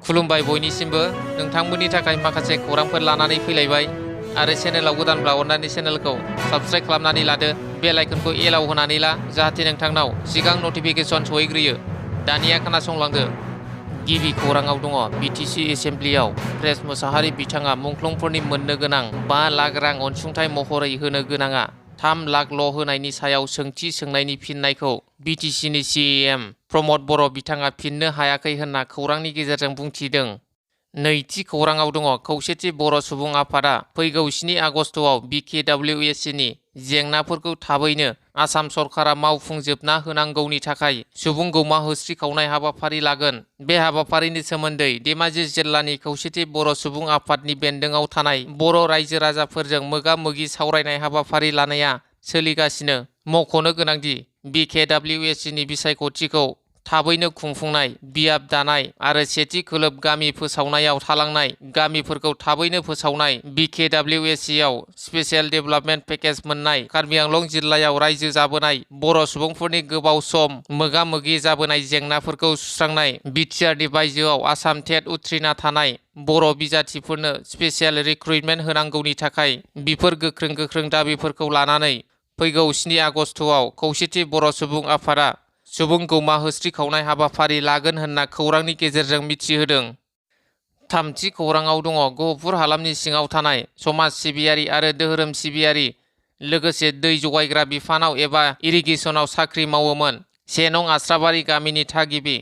खुलुमबाय बयनिसिमबो नोंथांमोननि थाखाय माखासे खौरांफोर लानानै फैलायबाय आरो चेनेलाव गोदानब्ला अननानै चेनेलखौ साबस्क्राइब खालामनानै लादो बेल आइकनखौ एलाव होनानै ला जाहाथे नोंथांनाव सिगां नटिफिकेसन सहैग्रोयो। दानिया खोनासंलांदो। गिबि खौराङाव दङ बिटिसि एसेमब्लियाव प्रेस मोसाहारि बिथाङा मुंख्लंफोरनि मोननो गोनां 5 लाख रां अनसुंथाइ महरै होनो गोनाङा 3 लाखल' होनायनि सायाव सोंथि सोंनायनि फिननायखौ बिटिसिनि सिएम प्रमद बर' बिथाङा फिननो हायाखै होनना खौरांनि गेजेरजों बुंथिदों। नैथि खौराङाव दङ खौसेथि बर' सुबुं आफादा फैगौ 7 आगस्टआव बिकेडब्लिउएसनि जेंनाफोरखौ थाबैनो आसाम सरकारा मावफुंजोबना होनांगौनि थाखाय सुबुं गौमा होस्रि खावनाय हाबाफारि लागोन। बे हाबाफारिनि सोमोन्दै धेमाजि जिल्लानि खौसेथि बर' सुबुं आफादनि बेन्दोंआव थानाय बर' रायजो राजाफोरजों मोगा-मोगि सावरायनाय हाबाफारि लानाया सोलिगासिनो। मख'नो गोनांदि बिकेडब्लिउएसनि बिसायख'थिखौ थाबैनो खुंफुंनाय, बियाब दानाय आरो सेथि खोलोब गामि फोसावनायाव थालांनाय गामिफोरखौ थाबैनो फोसावनाय, बिकेडब्लिउएसआव स्पेसियेल डेभेलपमेन्ट पेकेज मोननाय, कार्बि आंलं जिल्लायाव रायजो जाबोनाय बर' सुबुंफोरनि गोबाव सम मोगा-मोगि जाबोनाय जेंनाफोरखौ सुस्रांनाय, बिटिआरनि बायजोआव आसाम टेट उथ्रिना थानाय बर' बिजाथिफोरनो स्पेसियेल रिक्रुटमेन्ट होनांगौनि थाखाय बेफोर गोख्रों दाबिफोरखौ लानानै फैगौ 7 आगस्टआव खौसेथि बर' सुबुं आफादा सुबुं गौमा होस्रि खावनाय हाबाफारि लागोन होनना खौरांनि गेजेरजों मिथिहोदों। थामथि खौराङाव दङ गहपुर हालामनि सिङाव थानाय समाज सिबियारि आरो धोरोम सिबियारि लोगोसे दै जगायग्रा बिफानाव एबा इरिगेसनाव साख्रि मावोमोन 1 नं आस्राबारि गामिनि थागिबि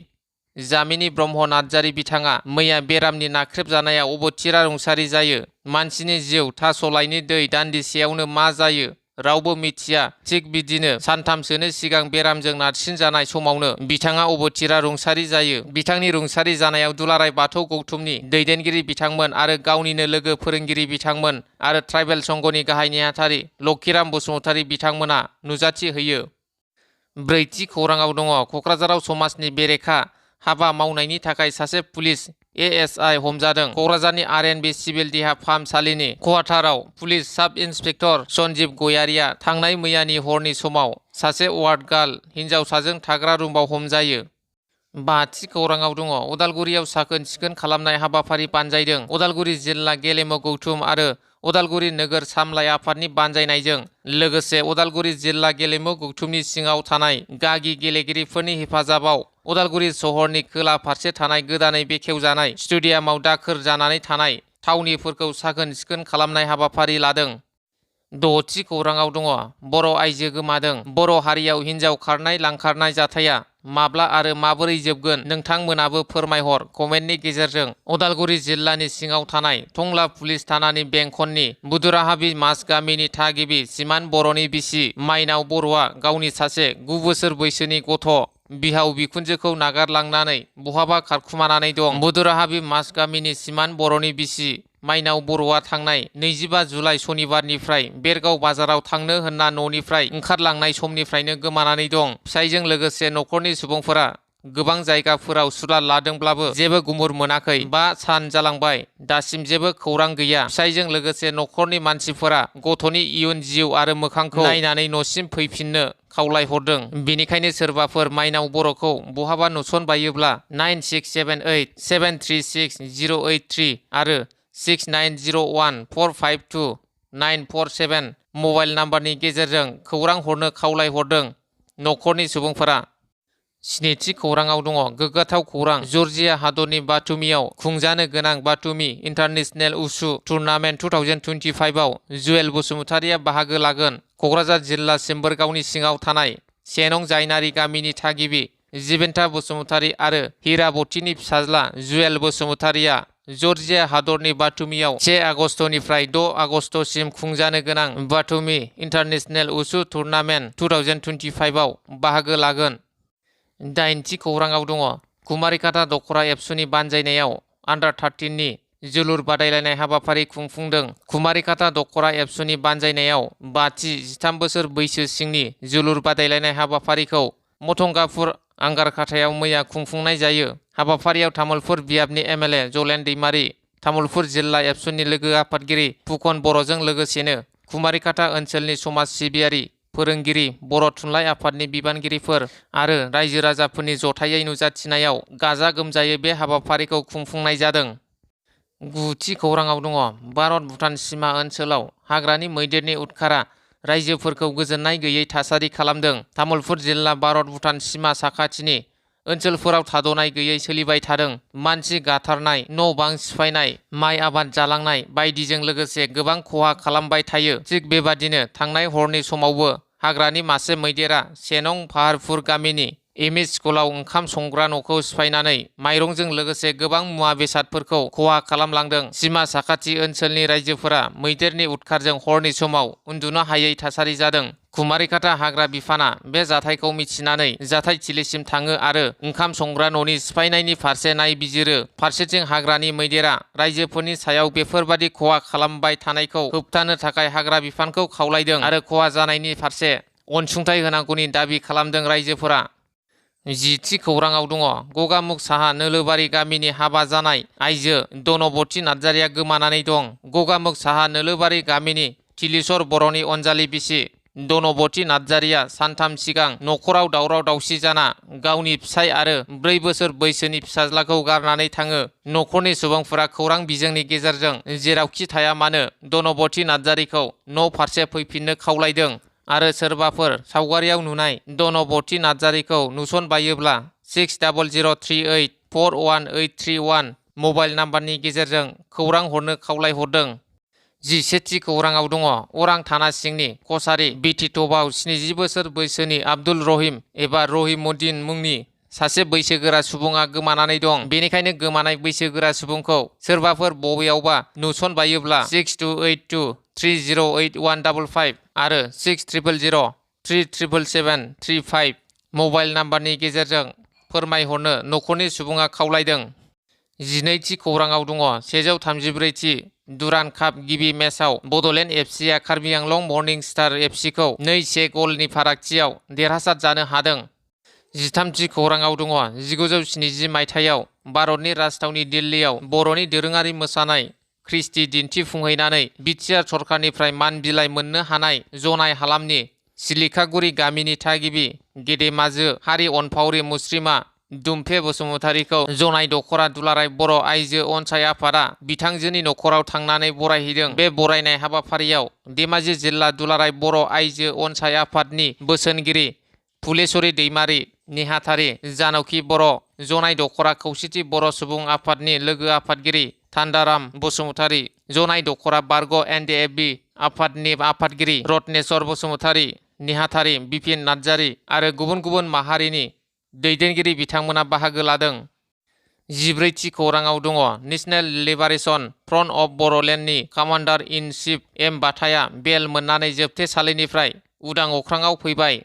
जामिनी ब्रह्म नार्जारी बिथाङा मैया बेरामनि नाख्रेबजानायाव अबथिरा रुंसारि जायो। मानसिनि जिउ थास'लायनि दै दान्दिसेयावनो मा जायो रावबो मिथिया। थिग बिदिनो सानथामसोनि सिगां बेरामजों नारसिनजानाय समावनो बिथाङा अबथिरा रुंसारि जायो। बिथांनि रुंसारि जानायाव दुलाराय बाथौ गौथुमनि दैदेनगिरि बिथांमोन आरो गावनिनो लोगो फोरोंगिरि बिथांमोन आरो ट्राइबेल संघनि गाहाय नेहाथारि लक्षिराम बसुमतारी बिथांमोना नुजाथि होयो। ब्रैथि खौराङाव दङ क'क्राझाराव समाजनि बेरेखा हाबा मावनायनि थाखाय सासे पुलिस एएसआइ हमजादों। क'क्राझारनि आरएनबि सिभिल देहा फाहामसालिनि क्वार्टाराव पुलिस साब इन्सपेक्टर सन्जीब गयारिया थांनाय मैयानि हरनि समाव सासे वार्ड गार्ल हिन्जावसाजों थाग्रा रुमाव हमजायो। बाथि खौराङाव दङ उदालगुरियाव साखोन-सिखोन खालामनाय हाबाफारि बानजायदों। उदालगुरि जिल्ला गेलेमु गौथुम आरो उदालगुरि नोगोर सामलाय आफादनि बानजायनायजों लोगोसे उदालगुरि जिल्ला गेलेमु गौथुमनि सिङाव थानाय गागि गेलेगिरिफोरनि हेफाजाबाव उदालगुरि सहरनि खोला फारसे थानाय गोदानै बेखेवजानाय स्टेडियामाव दाखोर जानानै थानाय थावनिफोरखौ साखोन-सिखोन खालामनाय हाबाफारि लादों। द'थि खौराङाव दङ बर' आइजो गोमादों। बर' हारियाव हिन्जाव खारनाय लांखारनाय जाथाया माब्ला आरो माबोरै जोबगोन नोंथांमोनाबो फोरमायहर कमेन्टनि गेजेरजों। उदालगुरि जिल्लानि सिङाव थानाय टंला पुलिस थानानि बेंखननि बुदुराहाबि मास गामिनि थागिबि सिमान बर'नि बिसि माइनाव बर'आ गावनि सासे 9 बोसोर बैसोनि गथ' बिहाव बिखुनजोखौ नागारलांनानै बहाबा खारखुमानानै दं। बुदुराहाबि मास गामिनि सिमान बर'नि बिसि माइनाव बर'आ थांनाय 25 जुलाइ सनिबारनिफ्राय बेरगाव बाजाराव थांनो होनना न'निफ्राय ओंखारलांनाय समनिफ्रायनो गोमानानै दं। फिसायजों लोगोसे न'खरनि सुबुंफोरा गोबां जायगाफोराव सुलाद लादोंब्लाबो जेबो गुमुर मोनाखै। 5 सान जालांबाय दासिम जेबो खौरां गैया। फिसायजों लोगोसे न'खरनि मानसिफोरा गथ'नि इयुन जिउ आरो मोखांखौ नायनानै न'सिम फैफिननो खावलायहरदों। बेनिखायनो सोरबाफोर माइनाव बर'खौ बहाबा नुसनबायोब्ला 9678736083 आरो 6901452947 मबाइल नाम्बारनि गेजेरजों खौरां हरनो खावलायहरदों न'खरनि सुबुंफोरा। स्निथि खौराङाव दङ गोग्गाथाव खौरां जर्जिया हादरनि बाटुमियाव खुंजानो गोनां बाटुमि इन्टारनेशनेल उसु टुर्नामेन्ट 2025 आव जुएल बसुमतारीया बाहागो लागोन। क'क्राझार जिल्ला सिम्बोरगावनि सिङाव थानाय 1 नं जायनारि गामिनि थागिबि जिबेन्था बसुमतारी आरो हिराबतीनि फिसाज्ला जुएल बसुमतारीया जर्जिया हादरनि बाटुमियाव 1 आगस्टनिफ्राय 6 आगस्टसिम खुंजानो गोनां बाटुमि इन्टारनेशनेल उसु टुर्नामेन्ट 2025 आव बाहागो लागोन। 8थि खौराङाव दङ कुमारिकाटा दख'रा एबसुनि बानजायनायाव आन्डार 13 नि जोलुर बादायलायनाय हाबाफारि खुंफुंदों। कुमारिकाटा दख'रा एबसुनि बानजायनायाव 5-13 बोसोर बैसो सिंनि जोलुर बादायलायनाय हाबाफारिखौ मथंगाफुर आंगारकाटायाव मैया खुंफुंनाय जायो। हाबाफारियाव तामुलपुर बियाबनि एमएलए जलेन दैमारी, तामुलपुर जिल्ला एबसुनि लोगो आफादगिरि फुकन बर'जों लोगोसेनो कुमारिकाटा ओनसोलनि समाज सिबियारि फोरोंगिरि, बर' थुनलाइ आफादनि बिबानगिरिफोर आरो रायजो राजाफोरनि जथायै नुजाथिनायाव गाजा गोमजायै बे हाबाफारिखौ खुंफुंनाय जादों। गुथि खौराङाव दङ। भारत भुटान सिमा ओनसोलाव हाग्रानि मैदेरनि उदखारा रायजोफोरखौ गोजोननाय गैयै थासारि खालामदों। तामुलपुर जिल्ला भारत भुटान सिमा साखाथिनि ओनसोलफोराव थाद'नाय गैयै सोलिबाय थादों। मानसि गाथारनाय, न' बां सिफायनाय, माइ आबाद जालांनाय बायदिजों लोगोसे गोबां खहा खालामबाय थायो। थिग बेबादिनो थांनाय हरनि समावबो हाग्रानि मासे मैदेरा सेनं पाहारपुर गामिनि एमइ स्कुलाव ओंखाम संग्रा न'खौ सिफायनानै माइरंजों लोगोसे गोबां मुवा बेसादफोरखौ खहा खालामलांदों। सिमा साखाथि ओनसोलनि रायजोफोरा मैदेरनि उदखारजों हरनि समाव उन्दुनो हायै थासारि जादों। कुमारिकाटा हाग्रा बिफाना बे जाथायखौ मिथिनानै जाथायथिलिसिम थाङो आरो ओंखाम संग्रा न'नि सिफायनायनि फारसे नायबिजिरो। फारसेथिं हाग्रानि मैदेरा रायजोफोरनि सायाव बेफोरबादि खहा खालामबाय थानायखौ होबथानो थाखाय हाग्रा बिफानखौ खावलायदों आरो खहा जानायनि फारसे अनसुंथाइ होनांगौनि दाबि खालामदों। रायजोफोरा जिथि खौराङाव दङ। गगामुख साहा नोलोबारि गामिनि हाबा जानाय आइजो धनबती नार्जारिया गोमानानै दं। गगामुख साहा नोलोबारि गामिनि तिलेश्वर बर'नि अनजालि बिसि धनबती नार्जारिया सानथाम सिगां न'खराव दावराव दावसि जाना गावनि फिसाय आरो 4 बोसोर बैसोनि फिसाज्लाखौ गारनानै थाङो। न'खरनि सुबुंफोरा खौरां बिजोंनि गेजेरजों जेरावखि थाया मानो धनबती नार्जारिखौ न' फारसे फैफिननो खावलायदों आरो सोरबाफोर सावगारियाव नुनाय धनबती नार्जारिखौ नुसनबायोब्ला 6003841831 मबाइल नाम्बारनि गेजेरजों खौरां हरनो खावलायहरदों। 11थि खौराङाव दङ। अरां थाना सिंनि कसारी बिटिट'बाव 70 बोसोर बैसोनि आब्दुल रहिम एबा रहिमुद्दिन मुंनि सासे बैसोगोरा सुबुङा गोमानानै दं। बेनिखायनो गोमानाय बैसोगोरा सुबुंखौ सोरबाफोर बबेयावबा नुसनबायोब्ला 6282308155 आरो 6000037775 मबाइल नाम्बारनि गेजेरजों फोरमायहरनो न'खरनि सुबुङा खावलायदों। 12थि खौराङाव दङ। 134थि दुरान काप गिबि मेचआव बड'लेण्ड एफसिआ कार्बि आंलं मर्निं स्टार एफसिखौ 2-1 गलनि फारागथियाव देरहासार जानो हादों। 13थि खौराङाव दङ। 1970 मायथाइयाव भारतनि राजथावनि दिल्लीयाव बर'नि दोरोङारि मोसानाय ख्रिस्टि दिन्थिफुंहैनानै बिटिआर सरखारनिफ्राय मान बिलाइ मोननो हानाय जनाय हालामनि सिलिकागुरि गामिनि थागिबि गेदेमाजो हारि अनफावरि मुस्रिमा दुम्फे बसुमतारीखौ जनाय दख'रा दुलाराय बर' आइजो अनसाय आफादा बिथांजोनि न'खराव थांनानै बरायहैदों। बे बरायनाय हाबाफारियाव धेमाजि जिल्ला दुलाराय बर' आइजो अनसाय आफादनि बोसोनगिरि फुलेश्वरी दैमारि, नेहाथारि जानकि बर', जनाय दख'रा खौसेथि बर' सुबुं आफादनि लोगो आफादगिरि थान्दाराम बसुमतारी, जनाय दख'रा बारग' एनडिएफबि आफादनि आफादगिरि रत्नेश्वर बसुमतारी, नेहाथारि बिपिन नार्जारि आरो गुबुन गुबुन माहारिनि दैदेनगिरि बिथांमोना बाहागो लादों। 14थि खौराङाव दङ। नेशनेल लिबारेशन फ्रन्ट अफ बर'लेण्डनि commander in chief M Bathaya बेल मोननानै जोबथेसालिनिफ्राय उदां अख्राङाव फैबाय।